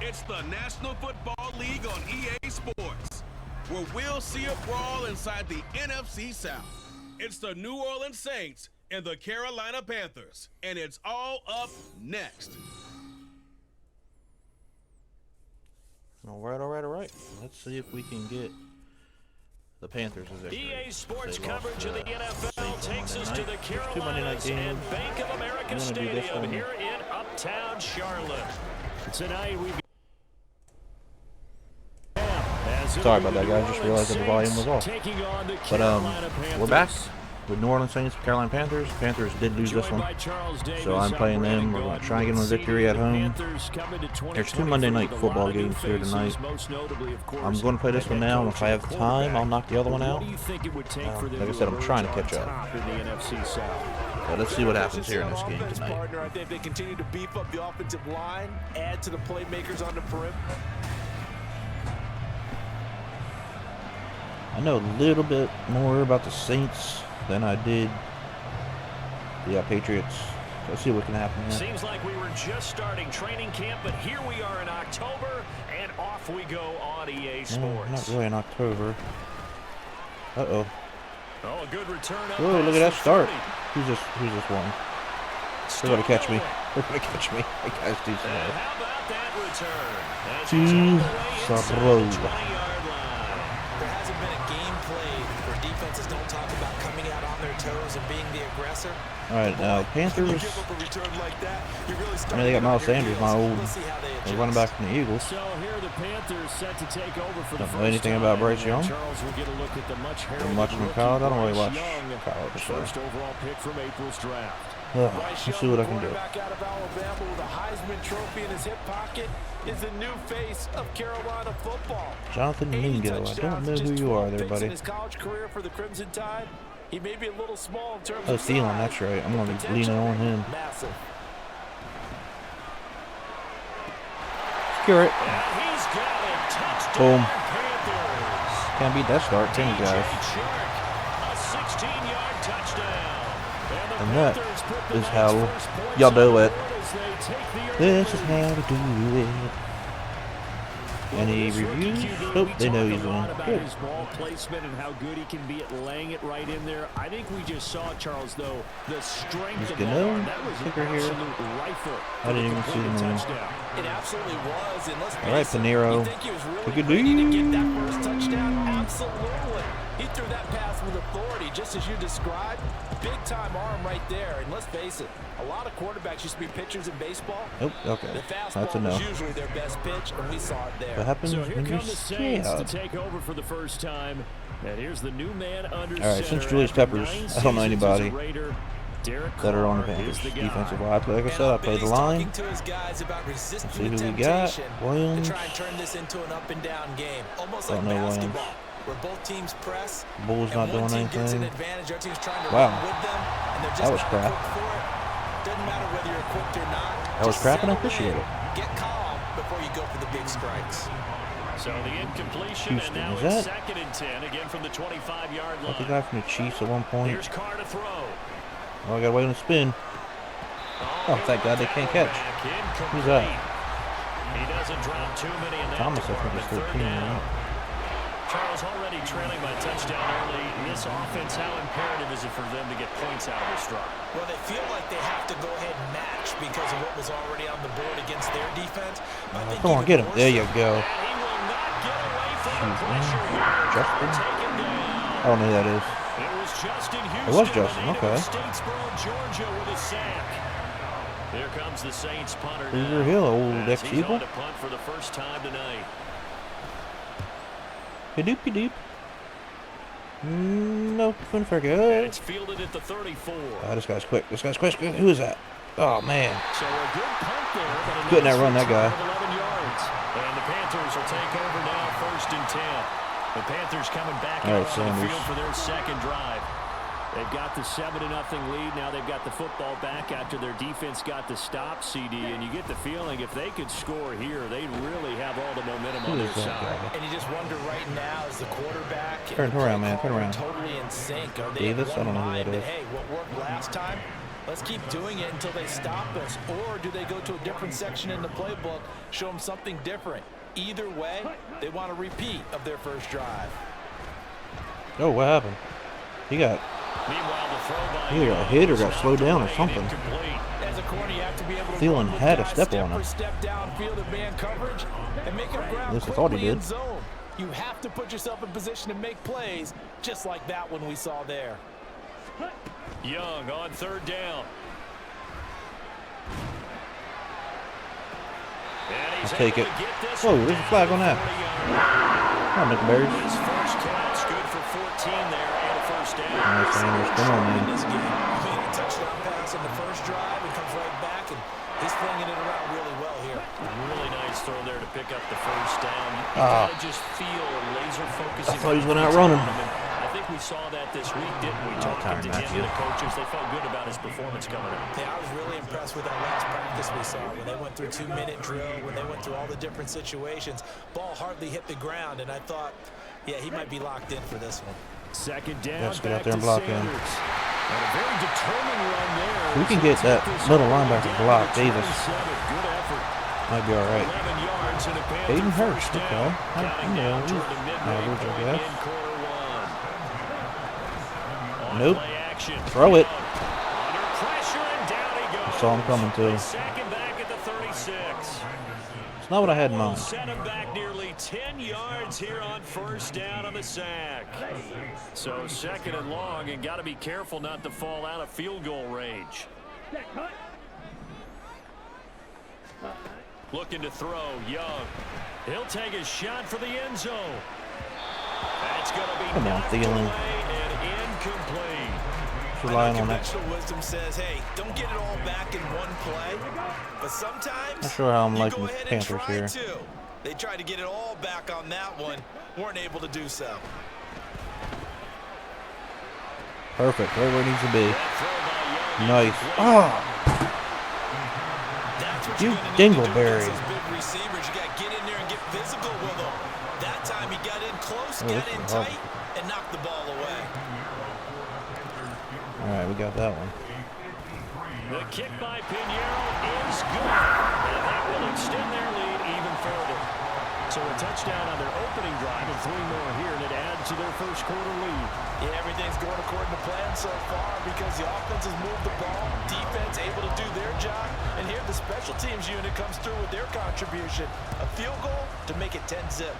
It's the National Football League on EA Sports, where we'll see a brawl inside the NFC South. It's the New Orleans Saints and the Carolina Panthers, and it's all up next. All right. Let's see if we can get the Panthers as EA Sports coverage of the NFL takes us to the Carolinas and Bank of America Stadium here in Uptown Charlotte. Tonight we've Sorry about that, guys. Just realized that the volume was off. But we're back with New Orleans Saints, Carolina Panthers. Panthers did lose this one, so I'm playing them. We're going to try and get them a victory at home. There's 2 Monday night football games here tonight. I'm going to play this one now, and if I have time, I'll knock the other one out. Like I said, I'm trying to catch up. But let's see what happens here in this game tonight. I think they continue to beef up the offensive line, add to the playmakers on the perimeter. I know a little bit more about the Saints than I did the Patriots. So let's see what can happen here. Seems like we were just starting training camp, but here we are in October, and off we go on EA Sports. Not really in October. Uh-oh. Oh, a good return. Whoa, look at that start. Who's this one? They're going to catch me. They're going to catch me. That guy's too slow. How about that return? Too slow. Defenses don't talk about coming out on their toes and being the aggressor. All right, now Panthers. I mean, they got Miles Sanders, my old running back from the Eagles. So here are the Panthers set to take over for don't know anything about Bryce Young. Charles will get a look at the I'm watching him college. I don't really watch college. So. First overall pick from April's draft. Let's see what I can do. Back out of Alabama with a Heisman Trophy in his hip pocket is the new face of Carolina football. Jonathan Mingo. I don't know who you are there, buddy. His college career for the Crimson Tide, he may be a little small in terms of Thielen, that's right. I'm going to be leaning on him. Massive. Secure it. He's got a touchdown. Boom. Panthers. Can't beat that start, can you guys? A 16-yard touchdown. And that is how y'all do it. This is how we do it. Any reviews? Nope, they know he's on. Good. His ball placement and how good he can be at laying it right in there. I think we just saw, Charles, though, the strength of the arm. That was an absolute rifle. I didn't even see him. It absolutely was. And let's all right, Panero. Really to get that first touchdown. Absolutely. He threw that pass with authority, just as you described. Big-time arm right there. And let's face it, a lot of quarterbacks used to be pitchers in baseball. Nope, okay. The fastball That's a no. was usually their best pitch, and we saw it there. What happens so here when come you the Saints to take over for the first time. And here's the new man under all right, since Julius Peppers, I don't know anybody that are on the Panthers defensive line. Like I said, I played the line. Let's see who we got. Williams. Don't know Williams. Where both teams press. Bulls not doing anything. Wow. That was crap. Doesn't matter whether you're equipped or not. That was crap, and I appreciate it. Get calm before you go for the big strikes. So the incompletion, Houston, and now is it's that? 2nd and 10 again from the 25-yard line. Like the guy from the Chiefs at one point. Here's Carr to throw. Oh, I gotta wait on the spin. Oh, thank God they can't catch. Who's that? He doesn't drop too many in that Thomas, I think, is 13. Right? Charles already trailing by touchdown early. This offense, how imperative is it for them to get points out of this drive? Well, they feel like they have to go ahead and match because of what was already on the board against their defense. Come on, get him. There you go. And he will not get away from the pressure here. Justin? I don't know who that is. It was Justin Houston. It was Justin, okay. Statesboro, Georgia with a sack. Here comes the Saints punter. Hoover Hill, old ex-Eagle. He's on to punt for the first time tonight. Doop. No, couldn't forget. It's fielded at the 34. This guy's quick. Who is that? Oh, man. So a good punt there. But couldn't outrun that guy. 11 yards. And the Panthers will take over now, 1st and 10. The Panthers coming back out on the field for their second drive. They've got the 7-0 lead. Now they've got the football back after their defense got the stop, CD. And you get the feeling if they could score here, they'd really have all the momentum on their side. And you just wonder right now as the quarterback. Turn around, man. Turn around. Totally in sync. Are they Davis? I don't know who that is. Hey, what worked last time Let's keep doing it until they stop us. Or do they go to a different section in the playbook, show them something different? Either way, they want a repeat of their first drive. Oh, what happened? He got either got hit or got slowed down or something. As a corner, you have to be able to Thielen had a step on him. Step downfield and man coverage and make up ground. At least I thought he did. Zone. You have to put yourself in position to make plays, just like that one we saw there. Young on third down. Let's take it. Whoa, there's a flag on that. Come on, McBurry. His first catch, good for 14 there and a first down. Nice, Sanders. Come on, man. He made a touchdown pass in the first drive and comes right back, and he's flinging it around really well here. Really nice throw there to pick up the first down. You gotta just feel laser focusing. I thought he was going out running. I think we saw that this week, didn't we? Talking to him and the coaches, they felt good about his performance coming up. Yeah, I was really impressed with that last practice we saw when they went through 2-minute drill, when they went through all the different situations. Ball hardly hit the ground, and I thought, yeah, he might be locked in for this one. Second down. Let's get out there and block him. And a very determined run there. We can get that little linebacker block, Davis. Good effort. Might be all right. 11 yards and a Panther Hayden Hurst, first okay. down. You know, he's average, I guess. In quarter one. On Nope. play action. Throw it. Under pressure and down he goes. I saw him coming too. Second back at the 36. It's not what I had in mind. Set him back nearly 10 yards here on first down on the sack. So second and long, and got to be careful not to fall out of field goal range. Looking to throw, Young. He'll take a shot for the end zone. That's going to be Come on, Thielen. and incomplete. Relying on that. Conventional wisdom says, hey, don't get it all back in one play. But sometimes Not sure how I'm you liking go the ahead and Panthers try here. to. They tried to get it all back on that one. Weren't able to do so. Perfect. Right where it needs to be. Nice. Oh! You dingleberry. Big receivers, you got to get in there and get physical with them. That time he got in close, got in tight, and knocked the ball away. All right, we got that one. The kick by Pinheiro is good, and that will extend their lead even further. So a touchdown on their opening drive and 3 more here, and it adds to their first quarter lead. Yeah, everything's going according to plan so far because the offense has moved the ball, defense able to do their job, and here the special teams unit comes through with their contribution. A field goal to make it 10-zip.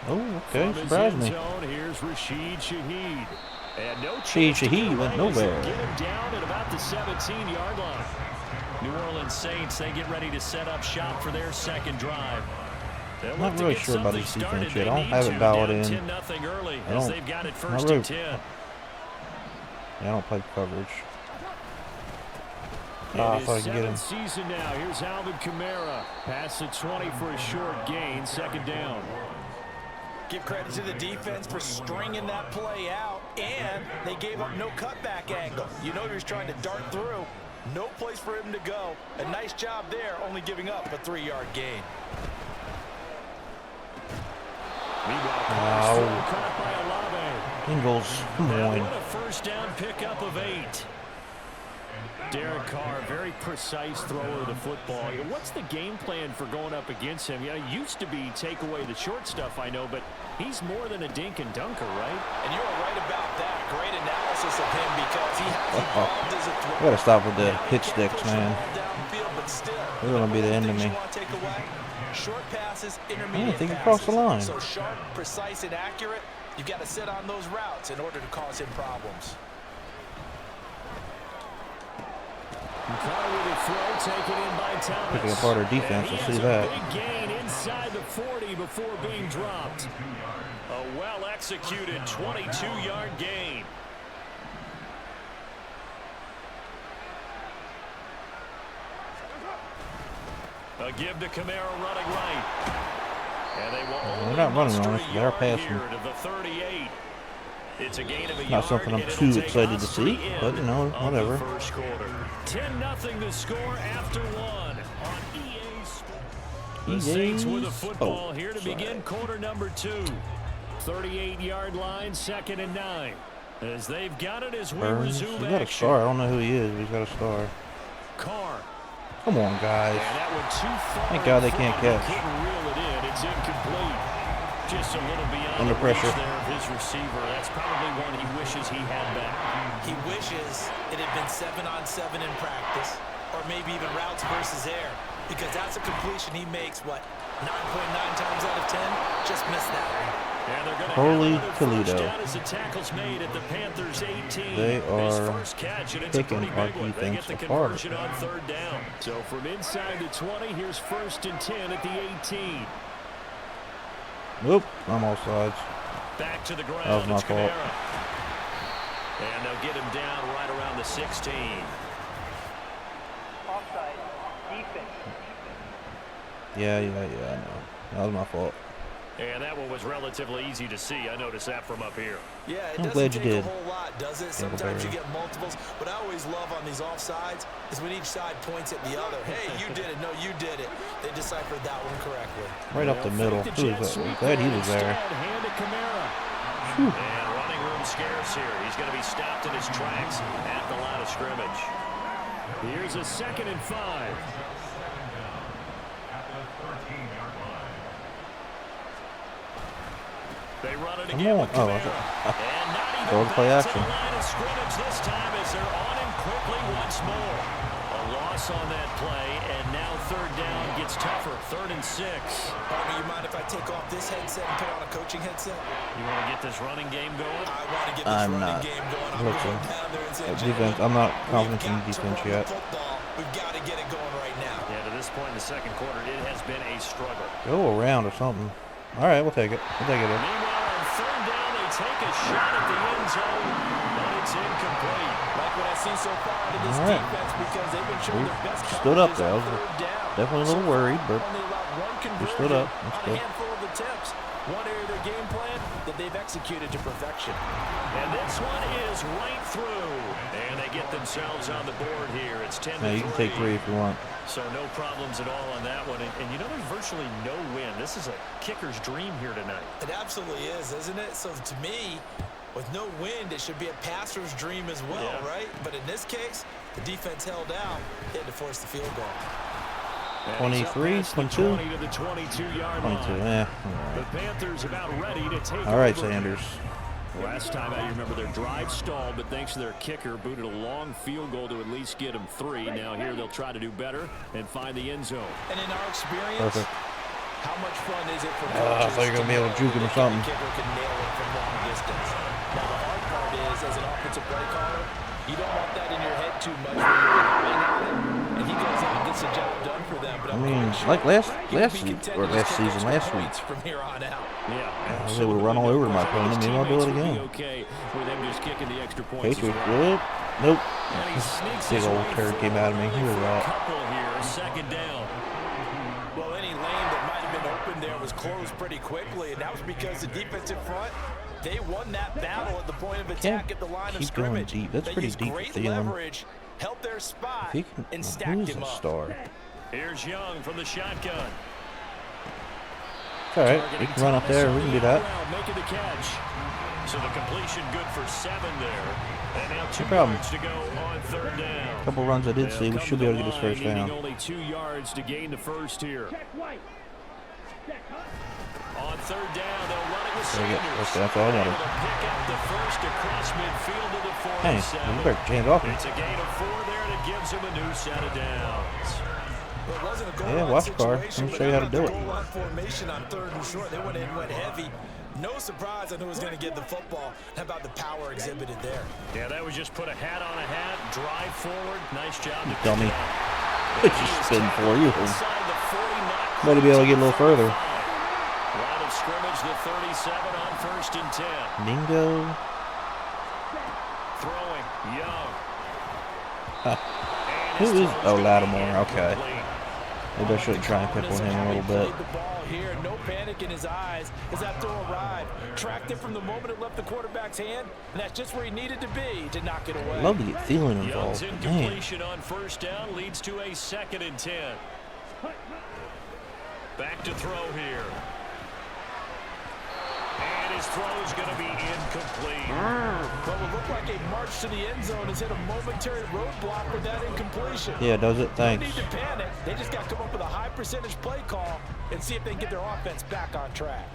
Oh, okay. Surprised me. Here's Rashid Shaheed. And no Shaheed went nowhere. Get him down at about the 17-yard line. New Orleans Saints, they get ready to set up shop for their second drive. I'm not really sure about his defense yet. I don't have it dialed in. Early I as don't. they've got it Not first really. and 10. Yeah, I don't play coverage. I thought I could get him. Season now. Here's Alvin Kamara. Pass the 20 for a short gain. Second down. Give credit to the defense for stringing that play out, and they gave up no cutback angle. You know he was trying to dart through. No place for him to go. A nice job there, only giving up a 3-yard gain. Wow. Ingles, come on. What a first down pickup of 8. Derek Carr, very precise thrower of the football. What's the game plan for going up against him? Yeah, it used to be take away the short stuff, I know, but he's more than a dink and dunker, right? And you are right about that. Great analysis of him because he has evolved as a thrower. I gotta stop with the hit sticks, man. They're gonna be the end of me. Short passes, I intermediate don't think he passes. crossed the line. So sharp, precise, and accurate. You've got to sit on those routes in order to cause him problems. Picking apart our defense, we'll see that. Big gain inside the 40 before being dropped. A well-executed 22-yard gain. A give to Kamara running right. And they will They're not running on us, they're passing. To the 38. It's a gain of a Not yard, something I'm and too it'll take excited us to see, the but you know, end of whatever. the first quarter. 10-0 the score after 1 on EA Sports. The Saints with a football here to begin quarter number 2. 38-yard line, 2nd and 9. As they've got it as we Burns. resume He's got a action. star. I don't know who he is, but he's got a star. Carr. Come on, guys. And that one too far. Thank God they can't catch. Couldn't reel it in. It's incomplete. Just a little beyond Under the pressure. reach there of his receiver. That's probably one he wishes he had back. He wishes it had been 7-on-7 in practice, or maybe even routes versus air, because that's a completion he makes, what, 9.9 times out of 10? Just missed that one. And they're going to Holy have another Toledo. first down as the tackle's made at the Panthers 18. They His are first catch, and it's a picking pretty our big one. They get defense the apart. conversion on third down. So from inside the 20, here's 1st and 10 at the 18. Whoop, I'm all sides. Back to the ground. That was my It's fault. Kamara. And they'll get him down right around the 16. Offside. Defense. Yeah, I know. That was my fault. And that one was relatively easy to see. I noticed that from up here. Yeah, it I'm doesn't glad you take did. a whole lot, does it? Sometimes you get multiples. What I always love on these offsides is when each side points at the other. Hey, you did it. No, you did it. They deciphered that one correctly. Right up the middle. Who is that? I'm glad he was there. Hand to Kamara. And running room scarce here. He's going to be stopped in his tracks at the line of scrimmage. Here's a 2nd and 5. They run it Come again on. with Oh, Kamara. okay. And not even Go to play back to action. the line of scrimmage this time as they're on him quickly once more. A loss on that play, and now third down gets tougher. 3rd and 6. Bobby, you mind if I take off this headset and put on a coaching headset? You want to get this running game going? I want to get this I'm running not. game going. I'm Listen, going down there and saying, defense, I'm not confident in we've got to defense run yet. the football. We've got to get it going right now. Yeah, to this point in the second quarter, it has been a struggle. Go around or something. All right, we'll take it. We'll take it. Meanwhile, on third down, they take a shot at the end zone, but it's incomplete. Like what I see so far out of this All right. defense, because they've been showing their best Stood up coverages there. I on was third down. definitely a little worried, but Only allowed one we conversion stood up. That's on a good. handful of attempts. One area of their game plan that they've executed to perfection. And this one is right through. And they get themselves on the board here. It's 10-3. Yeah, you can take 3 if you want. So no problems at all on that one. And you know, there's virtually no win. This is a kicker's dream here tonight. It absolutely is, isn't it? So to me, with no wind, it should be a passer's dream as well, Yeah. right? But in this case, the defense held out. They had to force the field goal. And he's up 23, past the 22? 20 to the 22-yard 22, line. yeah. The Panthers about ready to take All right, over. Sanders. Last time out, you remember their drive stalled, but thanks to their kicker, booted a long field goal to at least get them 3. Now here they'll try to do better and find the end zone. And in our experience, Perfect. how much fun is it for I coaches thought you were going to be able to juke him or know something. the kicker can nail it from long distance? Now the hard part is, as an offensive play caller, you don't want that in your head too much when you're relying on it. And he goes out and gets the job done for them. But I I'm mean, quite like sure last he will be week, content or to last just kick season, extra last week. points from here on out. Yeah, I was able to run all over my opponent. Maybe I'll do it again. Okay with them just kicking the extra points. Patriots, as well. good. Nope. And he sneaks Big his old way turd came out of me. He was for a out. couple here, a 2nd down. Well, any lane that might have been open there was closed pretty quickly, and that was because the defensive front, they won that battle at the point of attack at the line of keep going scrimmage. deep. That's They pretty used deep great for Thielen. leverage, held their spot, He can, and stacked who's him a up. star? Here's Young from the shotgun. It's all right. We can run up there. We can do that. Making the catch. So the completion good for 7 there. And now 2 problem. yards to go on third down. A couple runs I did see. We should be able to get this first Needing down. only 2 yards to gain the first here. On third down, they'll run it with There you go. Sanders. That's all I wanted. Able to pick up the first across midfield to the Hey, 47. you better hand off me. It's a gain of 4 there that gives him a new set of downs. Well, it wasn't a goal Yeah, line watch the car. situation, Let me but show you how to how do about it. the goal line formation on 3rd and short. They went in, went heavy. No surprise on who was going to get the football. How about the power exhibited there? Yeah, that was just put a hat on a hat, drive forward. Nice job. to Dummy. pick it up. It's just spin for you. Inside the 40, not Better be able to get a little further. line of scrimmage, the 37 on 1st and 10. Mingo. Throwing, Young. Who is? Oh, Lattimore. Okay. Maybe I should try and pick on him a little bit. The ball here, no panic in his eyes as that throw arrived. Tracked it from the moment it left the quarterback's hand, and that's just where he needed to be to knock it away. Love to get Thielen Young's involved. Man. incompletion on 1st down leads to a 2nd and 10. Back to throw here. And And his throw is going to be incomplete. Well, it looked like a march to the end zone has hit a momentary roadblock with that incompletion. Yeah, does it? Thanks. No need to panic. They just got to come up with a high percentage play call and see if they can get their offense back on track.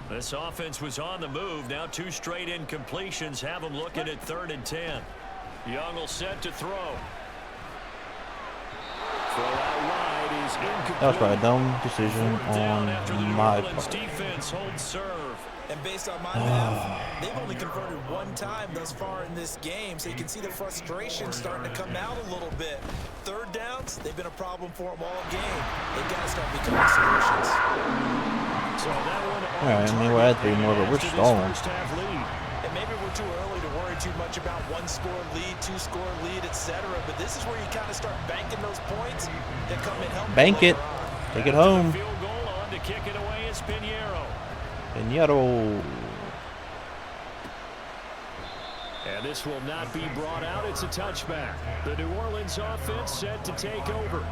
This offense was on the move. Now 2 straight incompletions have them looking at 3rd and 10. Young will set to throw. Throw out wide is incomplete. That was probably a dumb decision on my part. Defense holds serve. And based on my math, they've only converted 1 time thus far in this game, so you can see the frustration starting to come out a little bit. 3rd downs, they've been a problem for them all game. They've got to start becoming solutions. So that one Alright, I mean, we'll add 3 more, but we're stalling. And maybe we're too early to worry too much about 1-score lead, 2-score lead, etc. But this is where you kind of start banking those points that come in help. Bank it. Take it home. Field goal on to kick it away is Pinheiro. Pinheiro. And this will not be brought out. It's a touchback. The New Orleans offense set to take over.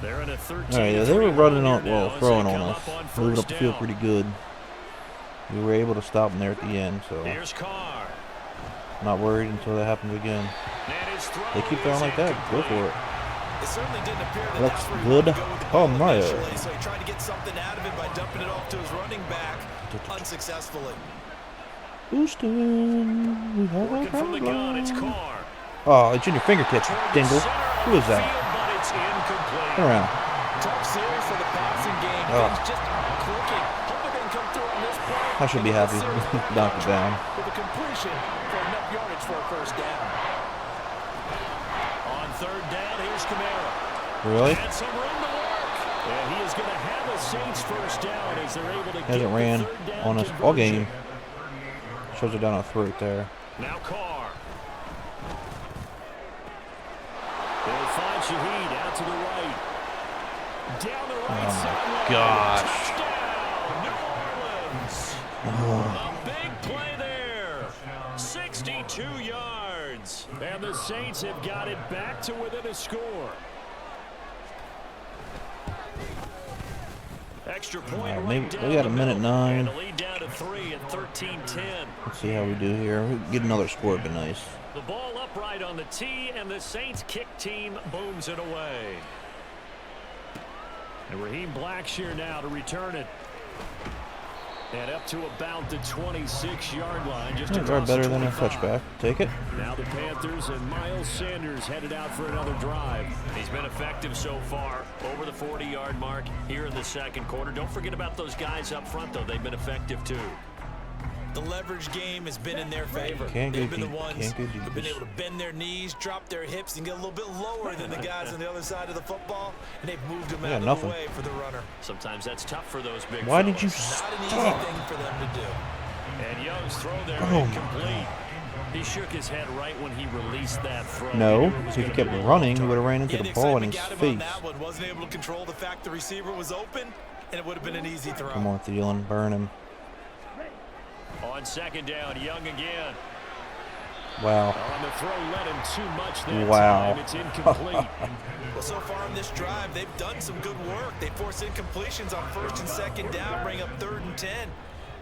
They're in a 13. Alright, yeah, they were running on, well, throwing on us. Moving up the field pretty good. We were able to stop them there at the end, so Here's Carr. not worried until that happens again. They keep throwing like that. Go for it. It certainly didn't appear that Looks that's where he good. wanted to go with the Oh, ball my. initially, so he tried to get something out of it by dumping it off to his running back unsuccessfully. Houston, we have Working a from the gun, it's problem. Carr. Oh, it's in your fingertips, Dingle. Who is that? But it's incomplete. Turn around. Tough series for the passing game. Things just aren't clicking. Hoping they can come through on this play. I should be happy. Knock it down. With a completion for enough yardage for a 1st down. On 3rd down, here's Camara. Really? And some room to work. And he is going to have a Saints 1st down as they're able to get Hasn't the ran 3rd down on us all conversion. game. Shows it down our throat there. Now Carr. They'll find Shaheed out to the right. Down the right sideline. Gosh. Touchdown, New Orleans. A big play there. 62 yards. And the Saints have got it back to within a score. Extra point right Maybe down we got the a minute middle. 9. And the lead down to 3 at 13-10. Let's see how we do here. We get another score, would be nice. The ball upright on the tee, and the Saints kick team booms it away. And Raheem Blackshear now to return it. And up to about the 26-yard line. Just Guard better than a touchback. Take it. Now the Panthers and Miles Sanders headed out for another drive. He's been effective so far, over the 40-yard mark here in the 2nd quarter. Don't forget about those guys up front, though. They've been effective, too. The leverage game has been in their favor. Can't They've go been the deep. ones Can't go who've been deep. able to bend their knees, drop their hips, and get a little bit lower than the guys on the other side of the football, and they've moved them out of the way for the runner. Sometimes that's tough for those big Why fellas. did you Not an easy stop? thing for them to do. And Young's throw there Oh, incomplete. He shook his head right when he released that throw. No, He knew it was if he gonna kept be a running, he long would have ran into the ball in his got him on face. that one. Wasn't able to control the fact the receiver was open, and it would have been an easy throw. Come on, Thielen, burn him. On 2nd down, Young again. Wow. On the throw, led him too much that Wow. time. It's incomplete. Well, so far on this drive, they've done some good work. They force incompletions on 1st and 2nd down, bring up 3rd and 10.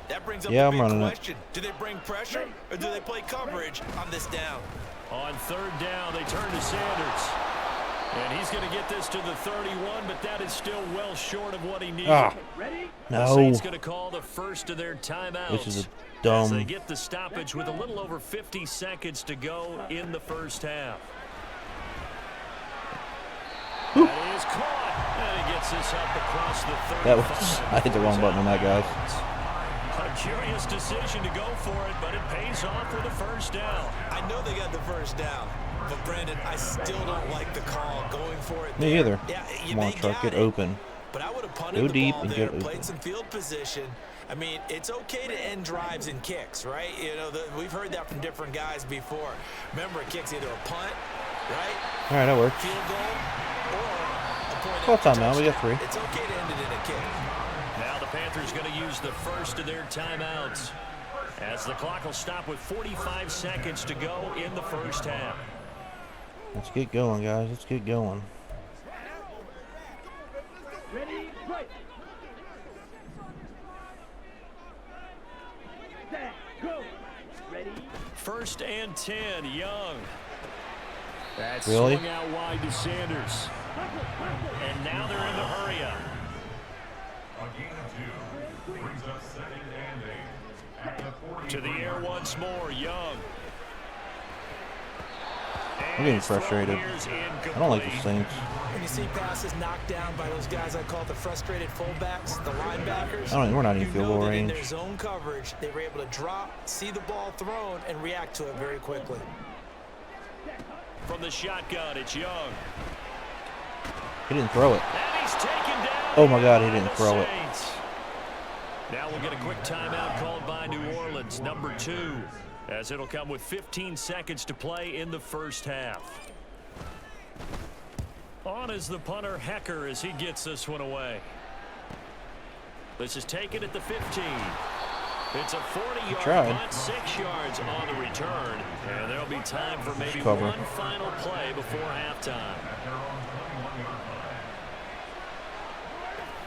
That brings up Yeah, the I'm big running it. question. Do they bring pressure, or do they play coverage on this down? On 3rd down, they turn to Sanders. And he's going to get this to the 31, but that is still well short of what he needed. Ah, The no. Saints going to call the first of their timeouts. This is a As they dumb. get the stoppage with a little over 50 seconds to go in the 1st half. That is caught. And he gets this up across the 35. That was. I hit the wrong button on that, guys. A curious decision to go for it, but it pays off with a 1st down. I know they got the 1st down, but Brandon, I still don't like the call going for it. Me there. either. Yeah, Come on, they truck, got get it. open. But I would have punted Go the deep ball and there, get played open. some field position. I mean, it's okay to end drives and kicks, right? You know, we've heard that from different guys before. Remember, a kick's either a punt, right? All right, that works. Field goal, or a point Call after timeout. We got touchdown. 3. It's okay to end it in a kick. Now the Panthers going to use the first of their timeouts, as the clock will stop with 45 seconds to go in the 1st half. Let's get going, guys. Let's get going. 1st and 10, Young. That's really? swung out wide to Sanders. And now they're in the hurry up. To the air once more, Young. I'm getting frustrated. I don't like these things. When you see passes knocked down by those guys I call the frustrated fullbacks, the linebackers, We're not in field goal range. In their zone coverage, they were able to drop, see the ball thrown, and react to it very quickly. From the shotgun, it's Young. He didn't throw it. And he's taken down. Oh my God, he didn't throw it. Now we'll get a quick timeout called by New Orleans, number 2, as it'll come with 15 seconds to play in the first half. On is the punter, Hecker, as he gets this one away. This is taken at the 15. It's a 40-yard punt, 6 yards on the return, and there'll be time for maybe one final play before halftime.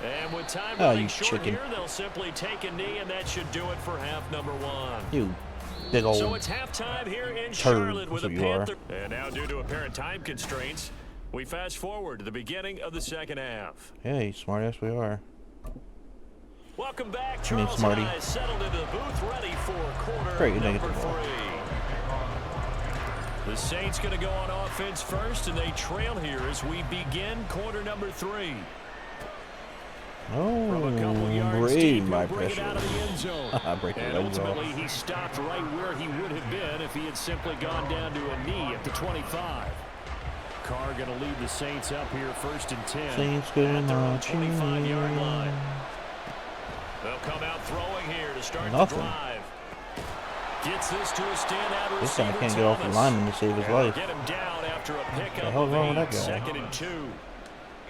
And with time running short here, they'll simply take a knee, and that should do it for half number 1. You big old So it's halftime here in Charlotte with the Panthers. And now, due to apparent time constraints, we fast forward to the beginning of the second half. Hey, smart ass we are. Welcome back. Charles and I settled into the booth, ready for quarter number 3. The Saints going to go on offense first, and they trail here as we begin quarter number 3. Oh, break my pressure. Break the legs off. Ultimately, he stopped right where he would have been if he had simply gone down to a knee at the 25. Carr going to lead the Saints up here, 1st and 10. Saints going on 25-yard line. They'll come out throwing here to start the drive. Gets this to a standout receiver. This guy can't get off the lineman to save his life. Get him down after a pickup. What the hell's wrong with that guy? 2nd and 2.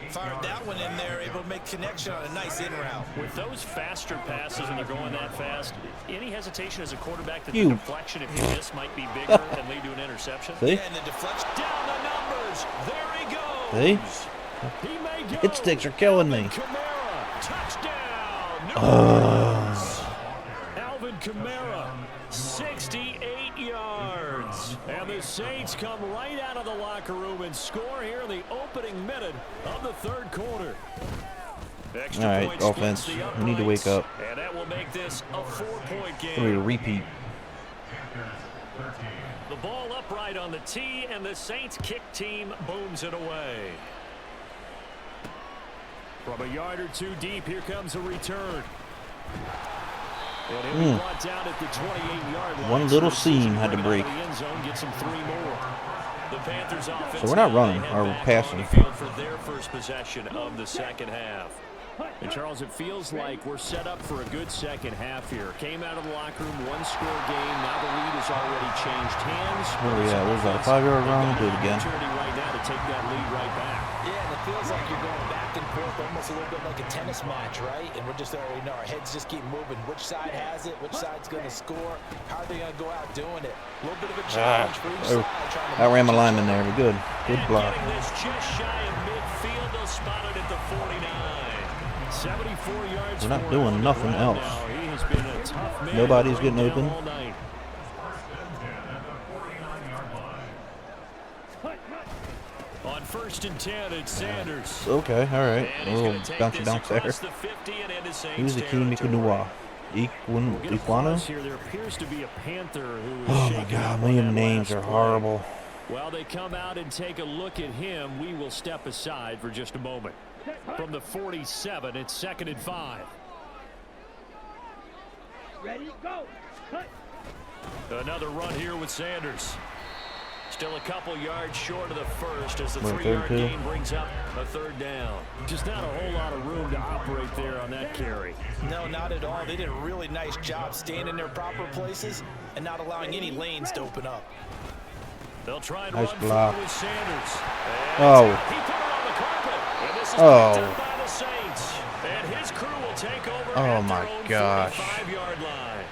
Fired that one in there, able to make connection on a nice in route. With those faster passes and they're going that fast, any hesitation as a quarterback that the deflection, if you miss, might be bigger and lead to an interception? See? Yeah, and the deflection. Down the numbers. There he goes. See? He may go. Hit sticks are killing me. Kamara, touchdown. Alvin Kamara, 68 yards. And the Saints come right out of the locker room and score here in the opening minute of the 3rd quarter. All right, offense. We need to wake up. And that will make this a 4-point game. We need to repeat. The ball upright on the tee, and the Saints kick team booms it away. From a yard or 2 deep, here comes a return. And he'll be brought down at the 28-yard line. One little seam had to break. Get some 3 more. The Panthers offense. So we're not running, or we're passing. For their first possession of the second half. And Charles, it feels like we're set up for a good second half here. Came out of the locker room, 1-score game. Now the lead has already changed hands. Where are we at? What was that, a 5-yard run? Do it again. Opportunity right now to take that lead right back. Yeah, and it feels like you're going back and forth, almost a little bit like a tennis match, right? And we're just already know our heads just keep moving. Which side has it? Which side's going to score? How are they going to go out doing it? A little bit of a challenge for each side. I ran my lineman there. We're good. Good block. This just shy of midfield. They'll spot it at the 49. 74 yards. We're not doing nothing else. He has been a tough man. Nobody's getting open. On 1st and 10, it's Sanders. Okay, all right. A little bouncy bounce there. Who's the King Nikanua? Equano? Here, there appears to be a Panther who Oh my God, million names are horrible. While they come out and take a look at him, we will step aside for just a moment. From the 47, it's 2nd and 5. Ready, go. Another run here with Sanders. Still a couple yards short of the first as the 3-yard gain brings up a 3rd down. Just not a whole lot of room to operate there on that carry. No, not at all. They did a really nice job staying in their proper places and not allowing any lanes to open up. They'll try and nice run block. with Sanders. Oh. He put it on the carpet. And this is oh. by the Saints. And his crew will take over oh at my their own gosh. 45-yard line.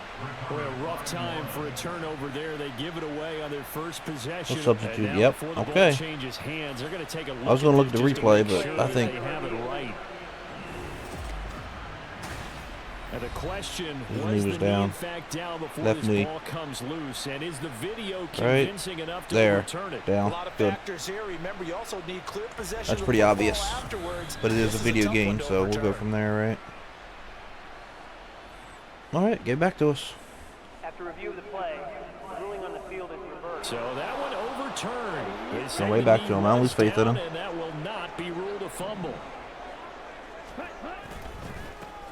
Boy, a rough time for a turnover there. They give it away on their first possession. We'll substitute. Yep. Okay. Changes hands, they're going to take a look. I was going to look at the replay, but I think they have it right. And the question His was knee was the down. knee in fact down before Left this knee. ball comes loose, and is the video Right convincing enough to there, overturn it? down. A lot of Good. factors here. Remember, you also need clear possession. That's of pretty the obvious, football afterwards. but it is a This video tough one game, to so we'll go overturn. from there, right? All right, get back to us. After review of the play, the ruling on the field is reversed. So that one overturned. They say way the back knee to him. I don't lose was faith in down, him. And that will not be ruled a fumble.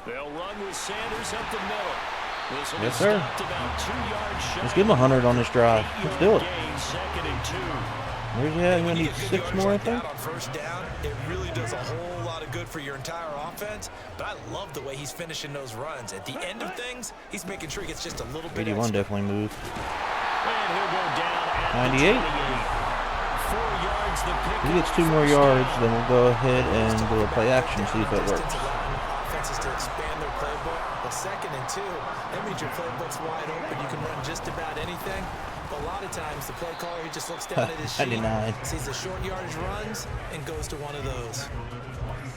They'll run with Sanders up the middle. This will Yes, be sir. stopped about 2 yards shy. Let's give him 100 on this drive. Let's do it. Gain, 2nd and 2. Where's he at? We're When gonna you need get good 6 yards more, I like think. that on first down, it really does a whole lot of good for your entire offense. But I love the way he's finishing those runs. At the end of things, he's making sure he gets just a little bit 81 extra. definitely moved. And he'll go down at 98. the 28. 4 yards the pick. If he gets 2 more yards, then we'll go ahead and do a play action, see if it works. Distance allowing offenses to expand their playbook. But 2nd and 2, that means your playbook's wide open. You can run just about anything. But a lot of times, the play caller, he just looks down at his sheet, 99. sees the short yardage runs, and goes to one of those.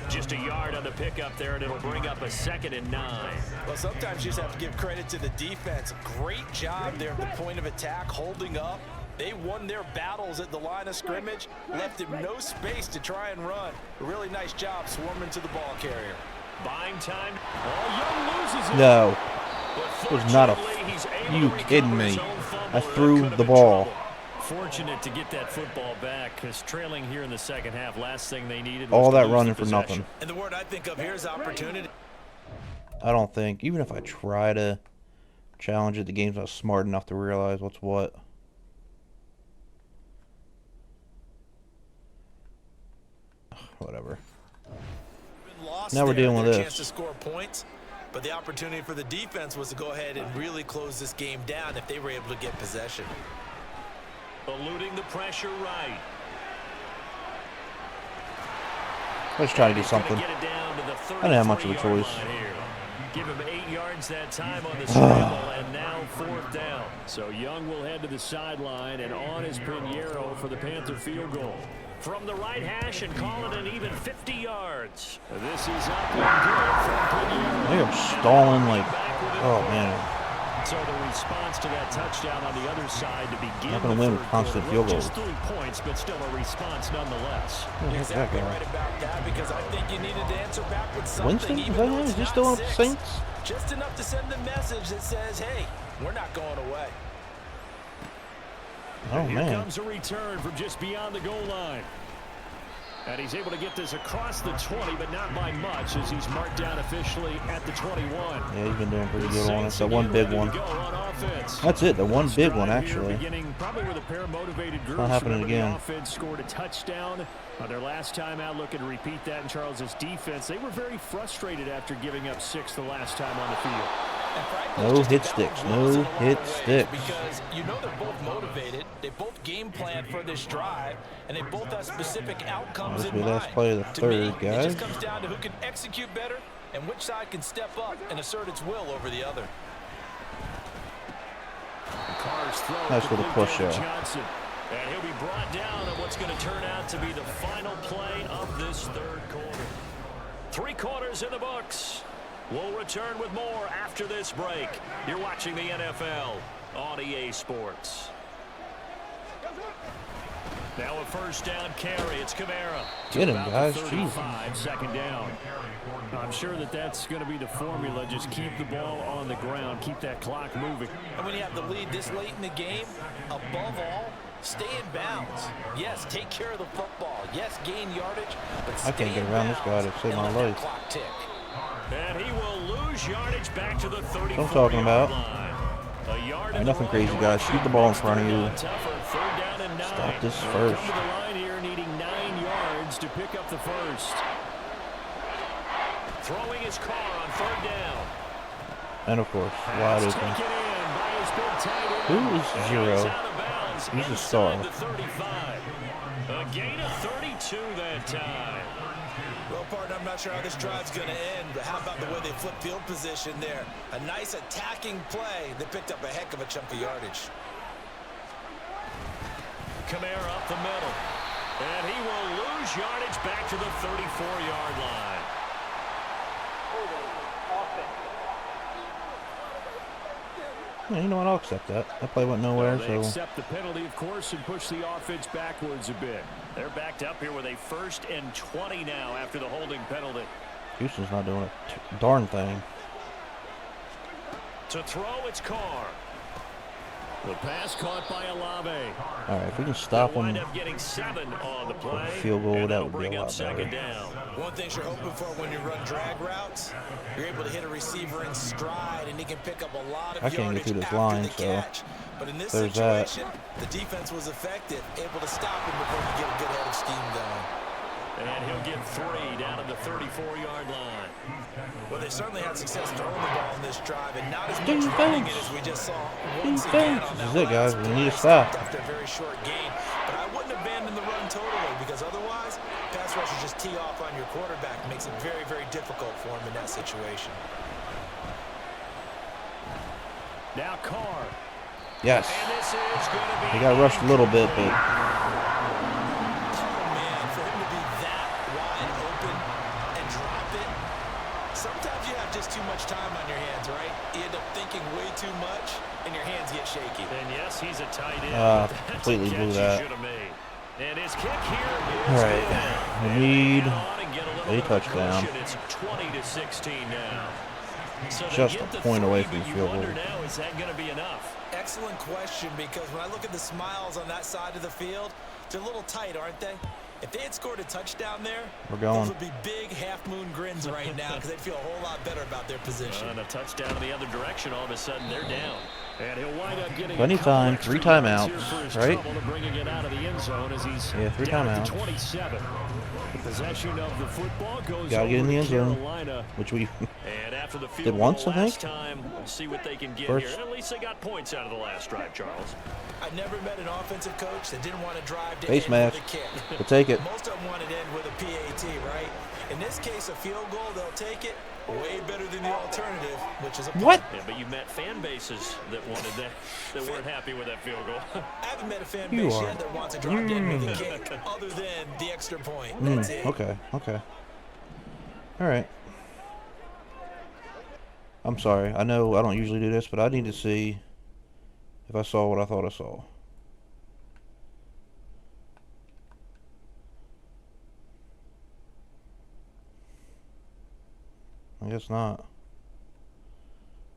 Just a yard on the pickup there, and it'll bring up a 2nd and 9. Well, sometimes you just have to give credit to the defense. Great job there at the point of attack, holding up. They won their battles at the line of scrimmage, left him no space to try and run. A really nice job swarming to the ball carrier. Buying time. Oh, Young loses it. No. But It was not a. fortunately, he's able You to kidding recover me? his own fumble. I That threw could have the been ball. trouble. Fortunate to get that football back, because trailing here in the second half, last thing they needed was All to that lose the running for possession. nothing. And the word I think of here is opportunity. I don't think, even if I try to challenge it, the game's not smart enough to realize what's what. Whatever. Now we're dealing with Chance to this. score points, but the opportunity for the defense was to go ahead and really close this game down if they were able to get possession. Eluding the pressure right. Let's try to do He's gonna something. get it down to the I didn't have much of a 33-yard choice. line here. Give him 8 yards that time on the scramble, and now 4th down. So Young will head to the sideline, and on is Pinheiro for the Panther field goal. From the right hash and call it an even 50 yards. This is up and good from Pinheiro. They are stalling like, oh man. So the response to that touchdown on the other side to begin Not gonna the win with third constant quarter. field Just goals. 3 points, but still a response nonetheless. Who the You're heck's that exactly guy? right about that, because I think you needed to answer back with something. Winston? Is even that though him? it's Is he not still up the 6. Saints? Just enough to send the message that says, hey, we're not going away. Oh Here man. comes a return from just beyond the goal line. And he's able to get this across the 20, but not by much, as he's marked down officially at the 21. Yeah, he's been doing pretty The good on it. Saints That one again big ready one. to go on offense. That's it. The one Let's big one drive here, actually. Beginning probably with a pair of motivated groups. not happening Remember, again. The offense scored a touchdown on their last time out, looking to repeat that in Charles's defense. They were very frustrated after giving up 6 the last time on the field. And frankly, No it's just hit a sticks. battle of wills No in a lot hit of ways, sticks. Because you know they're both motivated. They both game plan for this drive, and they both have specific outcomes This in will be the mind. last play of the To me, third, it guys. just comes down to who can execute better and which side can step up and assert its will over the other. Carr's throw Nice little complete push down to there. Johnson. And he'll be brought down on what's going to turn out to be the final play of this third quarter. 3 quarters in the books. We'll return with more after this break. You're watching the NFL on EA Sports. Now a first down carry. It's Kamara. Get him, About the guys. 35, 2nd down. I'm sure that's going to be the formula. Just keep the ball on the ground. Keep that clock moving. And when you have the lead this late in the game, above all, stay in bounds. Yes, take care of the football. Yes, gain yardage, but stay I can't get in around this guy bounds to save and my let that life. clock tick. And he will lose yardage back to the 34-yard I'm talking about. line. A yard in Nothing the crazy, wrong guys. direction. Shoot the ball in Makes front of third you. down tougher. 3rd down and 9. Stop this They'll first. Come to the line here, needing 9 yards to pick up the first. Throwing his car on 3rd down. And of course, wide That's open. taken in by his big tight end. Who is And Zero? he's out of bounds He's a inside star. the 35. A gain of 32 that time. Well, partner, I'm not sure how this drive's going to end, but how about the way they flip field position there? A nice attacking play that picked up a heck of a chunk of yardage. Kamara up the middle. And he will lose yardage back to the 34-yard line. Holding offense. Yeah, you know what? I'll accept that. That play went nowhere, They so... accept the penalty, of course, and push the offense backwards a bit. They're backed up here with a 1st and 20 now after the holding penalty. Houston's not doing a darn thing. To throw, it's Carr. The pass caught by Olave. All right, if we can stop They'll them, wind up getting 7 on the play. field goal, and that that'll would be bring a up lot second better. down. One thing you're hoping for when you run drag routes, you're able to hit a receiver in stride, and he can pick up a lot of I can't get yardage through this after line, the so catch. But in this there's situation, the defense was effective, able to stop him before he get a good head of steam going. And he'll get 3 down at the 34-yard line. Well, they certainly had success throwing the ball in this drive, and not as much running it as we just saw once again on that This is it, guys. last We need to play. stop. After a very short gain, but I wouldn't abandon the run totally, because otherwise, pass rushers just tee off on your quarterback. Makes it very, very difficult for him in that situation. Now Carr. Yes. And this is going to be... He got rushed a little bit, but... Sometimes you have just too much time on your hands, right? You end up thinking way too much, and your hands get shaky. And yes, he's a tight end. Completely blew that. And his kick here is All right, good. we need a touchdown. It's 20-16 now. So Just a point away from the field goal. Now, is that going to be enough? Excellent question, because when I look at the smiles on that side of the field, they're a little tight, aren't they? If they had scored a touchdown there, We're going. those would be big half-moon grins right now, because they'd feel a whole lot better about their position. And a touchdown in the other direction, all of a sudden they're down. And he'll wind up getting Plenty of time, 3 timeouts, right? Bringing it out of the end zone as he's 3 down timeouts. at the 27. The possession of the football goes Gotta get in the end zone, Carolina. which we And after the field did once, goal I think. last time, we'll see what they can get First. here. At least they got points out of the last drive, Charles. I never met an offensive coach that didn't want to drive to Face end mask. with a kick. We'll take it. Most of them want to end with a PAT, right? In this case, a field goal, they'll take it. Way better than the alternative, which is a punt. What? Yeah, but you met fan bases that wanted that, that weren't happy with that field goal. I haven't met a fan You base are. yet that wants to drop in with a kick other than the extra point. That's it. Okay. All right. I'm sorry. I know I don't usually do this, but I need to see if I saw what I thought I saw. I guess not.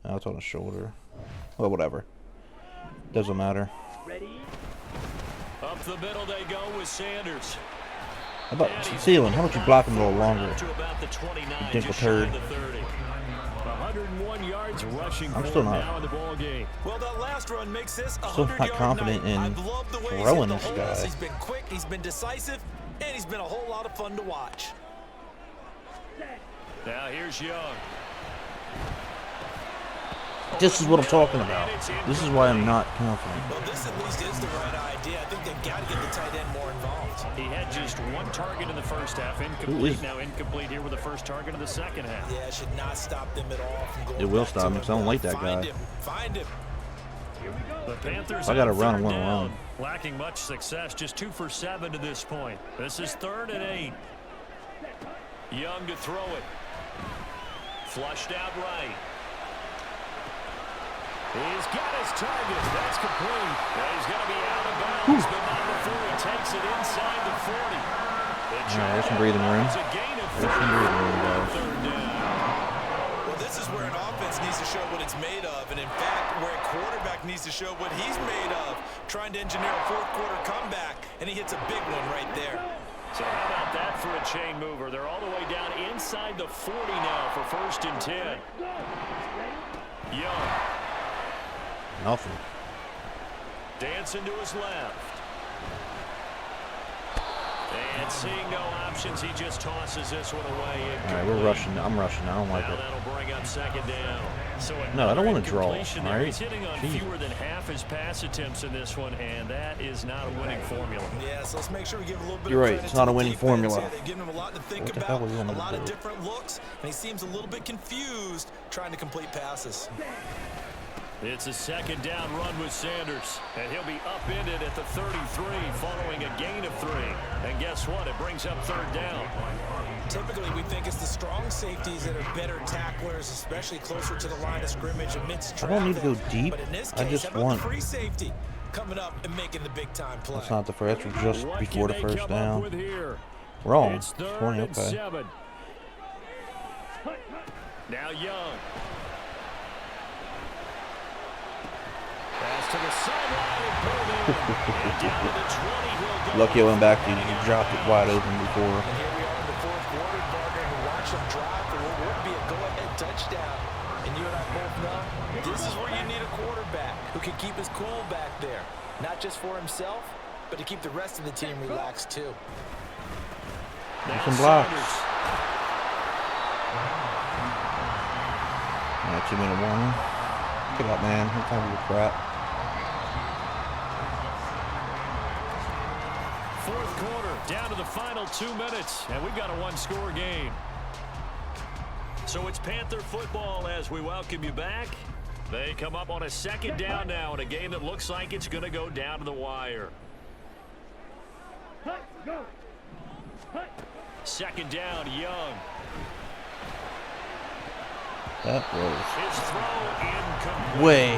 No, it's on his shoulder. Well, whatever. Doesn't matter. Up the middle they go with Sanders. How about Thielen? How about you block him a little longer? To about the 29, You just turd. shy of the 30. 101 yards rushing I'm for still him not- now in the ball game. Well, that last run makes this a Still not 100-yard confident night. in I've loved the way he's throwing hit the this holes. guy. He's been quick, he's been decisive, and he's been a whole lot of fun to watch. Now here's Young. This is what I'm talking about. This is why I'm not confident. Well, this at least is the right idea. I think they've got to get the tight end more involved. He had just 1 target in the first half. Who Incomplete. is- Now incomplete here with the first target of the second half. Yeah, it should not stop them at all from going It will back stop to me, him. 'cause I don't like that Find guy. him. Find him. The Panthers I gotta on run, I'm third gonna down, run. lacking much success, just 2 for 7 to this point. This is 3rd and 8. Young to throw it. Flushed out right. He's got his target. That's complete. He's going to be out of bounds, but not before he takes it inside the 40. There's some breathing room. It's a gain of There's some breathing room, guys. 3rd down. Well, this is where an offense needs to show what it's made of, and in fact, where a quarterback needs to show what he's made of, trying to engineer a fourth-quarter comeback, and he hits a big one right there. So how about that for a chain mover? They're all the way down inside the 40 now for 1st and 10. Young. Nothing. Dancing to his left. And seeing no options, he just tosses this one away. All right, we're rushing. I'm rushing. I don't like Now it. that'll bring up 2nd down. So No, I don't wanna another draw, incompletion there. all right? He's hitting on Jeez. fewer than half his pass attempts in this one, and that is not a winning formula. Yeah, so let's make sure we give a little bit You're of right, credit it's to not the a winning defense formula. here. They've given him a lot to think What the about, hell are we a gonna lot do? of different looks, and he seems a little bit confused trying to complete passes. It's a second down run with Sanders, and he'll be upended at the 33 following a gain of 3. And guess what? It brings up third down. Typically, we think it's the strong safeties that are better tacklers, especially closer to the line of scrimmage amidst traffic. I don't need to go deep. But in this I case, just how about want the free safety coming up and making the big time play. That's not the first. That's just What before the can they first come up down. with here? Wrong. It's 3rd 20. and Okay. 7. Now Young. Pass to the sideline and pulled in. And down to the 20 he'll go. Lucky I went back to you dropped it wide open before. And here we are in the fourth quarter, Barker, and watch them drive for what would be a go-ahead touchdown. And you and I both know this is where you need a quarterback who can keep his cool back there. Not just for himself, but to keep the rest of the team relaxed too. Some blocks. 2-minute warning. Get up, man. I'm tired of your crap. Fourth quarter, down to the final 2 minutes, and we've got a one-score game. So it's Panther football as we welcome you back. They come up on a second down now in a game that looks like it's going to go down to the wire. Second down, Young. That His throw incomplete. was way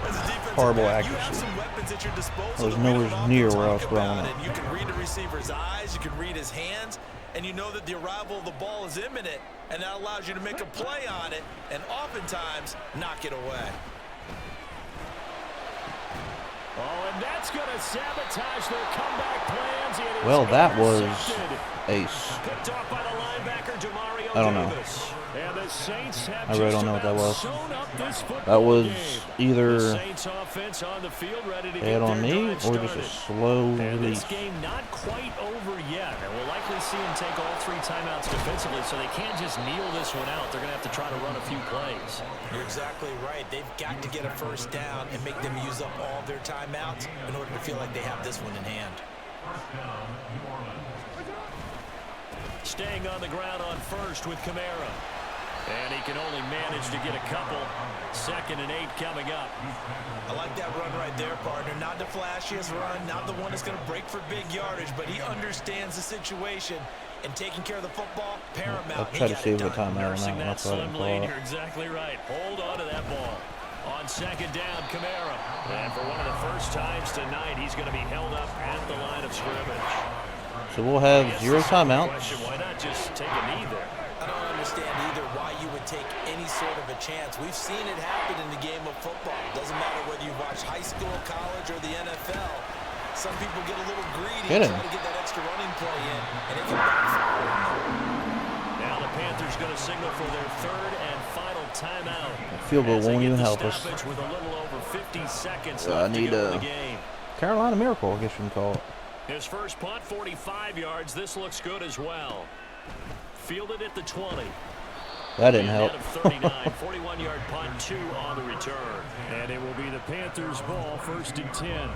As a defensive horrible back, you have accuracy. some weapons at your disposal I was that we nowhere don't near often where I was talk throwing about, it. and you can read the receiver's eyes, you can read his hands, and you know that the arrival of the ball is imminent, and that allows you to make a play on it and oftentimes knock it away. Oh, and that's going to sabotage their comeback plans. It is Well, that was intercepted. ace. Picked off by the linebacker, Demario I don't know. Davis. And the Saints have I really just don't know what that about was. sewn up this That football was game. either The Saints offense on the field ready to head get on their me drive or just a started. slow And release. this game not quite over yet. And we'll likely see them take all 3 timeouts defensively, so they can't just kneel this one out. They're going to have to try to run a few plays. You're exactly right. They've got to get a first down and make them use up all their timeouts in order to feel like they have this one in hand. Staying on the ground on first with Kamara. And he can only manage to get a couple. 2nd and 8 coming up. I like that run right there, partner. Not the flashiest run, not the one that's going to break for big yardage, but he understands the situation, and taking care of the football, paramount. I'll try to save the timeout on that Nursing one. that That's what I slim lead. thought. You're exactly right. Hold on to that ball. On 2nd down, Kamara. And for one of the first times tonight, he's going to be held up at the line of scrimmage. So we'll have 0 timeouts. Question, why not just take a knee there? I don't understand either why you would take any sort of a chance. We've seen it happen in the game of football. Doesn't matter whether you watch high school, college, or the NFL. Some people get a little greedy and try to get that extra running play in, and it can backfire. Now the Panthers going to signal for their 3rd and final timeout. Field goal won't even help us. With a little over 50 seconds I left need to go in a the game. Carolina miracle, I guess you can call it. His first punt, 45 yards. This looks good as well. Fielded at the 20. That didn't help. 39, 41-yard punt, 2 on the return. And it will be the Panthers' ball, 1st and 10.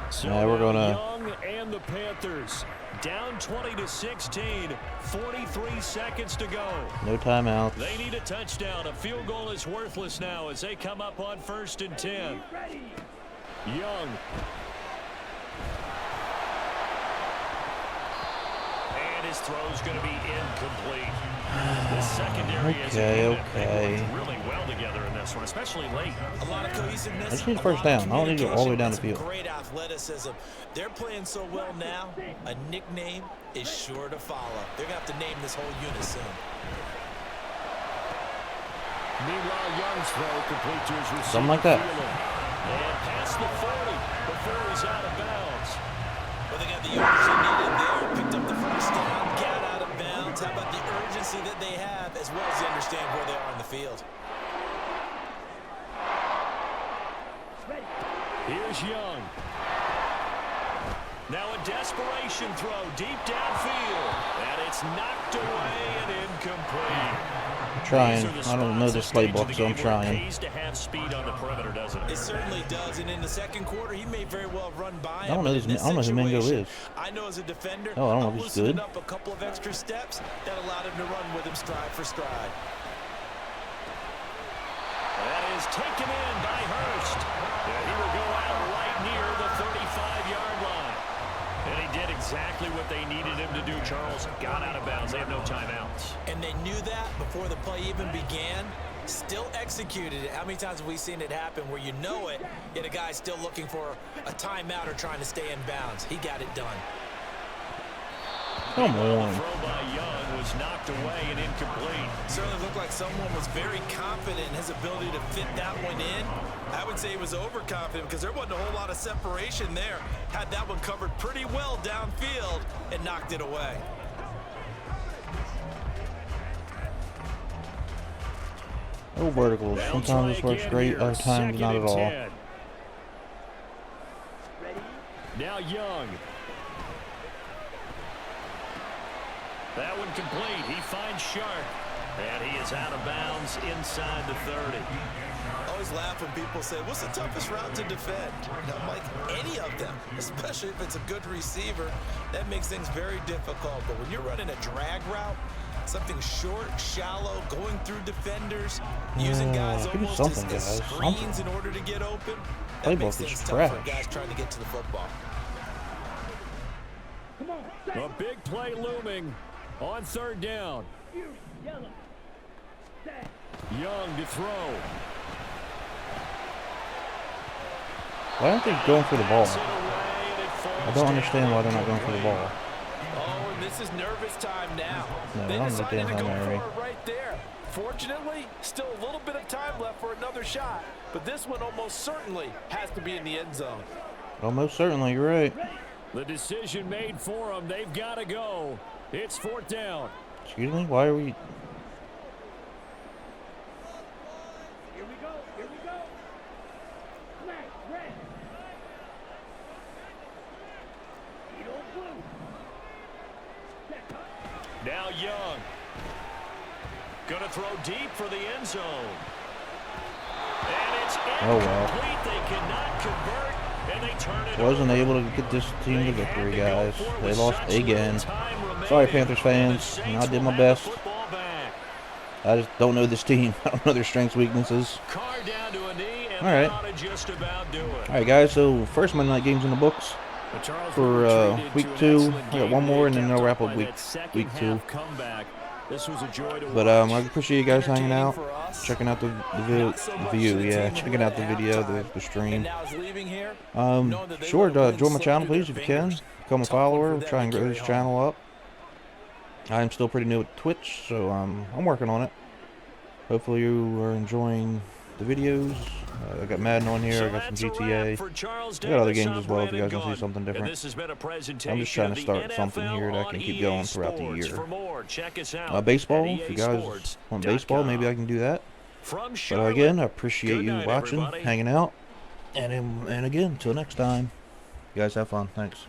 So yeah, we're gonna. Young and the Panthers down 20-16. 43 seconds to go. No timeouts. They need a touchdown. A field goal is worthless now as they come up on 1st and 10. Young. And his throw's going to be incomplete. The secondary is really well together in this one, especially late. A lot of cohesiveness. I just need first down. I don't need to go all the way down the field. Great athleticism. They're playing so well now, a nickname is sure to follow. They're going to have to name this whole unit soon. Meanwhile, Young's throw complete to his receiver. Something like that. And past the 40 before he's out of bounds. Well, they got the yardage they needed there. Picked up the first down, got out of bounds. How about the urgency that they have, as well as they understand where they are on the field? Here's Young. Now a desperation throw deep downfield. And it's knocked away and incomplete. Trying. I don't know this playbook, so I'm trying. It pays to have speed on the perimeter, doesn't it? It certainly does, and in the second quarter, he may very well run by him. I don't know who Mingo is. I know as a defender, Oh, I don't know if he's good. up a couple of extra steps that allowed him to run with him stride for stride. That is taken in by Hurst. And he will go out right near the 35-yard line. And he did exactly what they needed him to do, Charles. Got out of bounds. They have no timeouts. And they knew that before the play even began. Still executed it. How many times have we seen it happen where you know it, yet a guy's still looking for a timeout or trying to stay in bounds? He got it done. Come on. The throw by Young was knocked away and incomplete. Certainly looked like someone was very confident in his ability to fit that one in. I would say he was overconfident because there wasn't a whole lot of separation there. Had that one covered pretty well downfield and knocked it away. No verticals. Sometimes this works great, other times not at all. 10. Now Young. That one complete. He finds Sharp. And he is out of bounds inside the 30. I always laugh when people say, what's the toughest route to defend? And I'm like, any of them, especially if it's a good receiver. That makes things very difficult. But when you're running a drag route, something short, shallow, going through defenders, using guys almost as screens in order to get open, that makes things tough for guys trying to get to the football. A big play looming on 3rd down. Young to throw. Why aren't they going for the ball? I don't understand why they're not going for the ball. Oh, and this is nervous time now. No, They I'm decided to go for Mary. it right there. Fortunately, still a little bit of time left for another shot. But this one almost certainly has to be in the end zone. Almost certainly, you're right. The decision made for them. They've got to go. It's 4th down. Excuse me, why are we... Now Young. Gonna throw deep for the end zone. And it's incomplete. Oh, well. They cannot convert, and they turn it Wasn't over. able to get this team to victory, guys. They lost again. Sorry, Panthers fans. I did my best. I just don't know this team. I don't know their strengths, weaknesses. Carr down to a knee, and All right. ought to just about do it. All right, guys. So first Monday night games in the books for week 2. I got one more, and then they'll wrap up week 2. But I appreciate you guys hanging out, checking out the checking out the video, the stream. Sure, join my channel, please, if you can. Become a follower. Try and grow this channel up. I'm still pretty new at Twitch, so I'm working on it. Hopefully you are enjoying the videos. I got Madden on here, I got some GTA. I got other games as well if you guys want to see something different. I'm just trying to start something here that I can keep going throughout the year. Baseball, if you guys want baseball, maybe I can do that. But again, I appreciate you watching, hanging out. And again, until next time, you guys have fun. Thanks.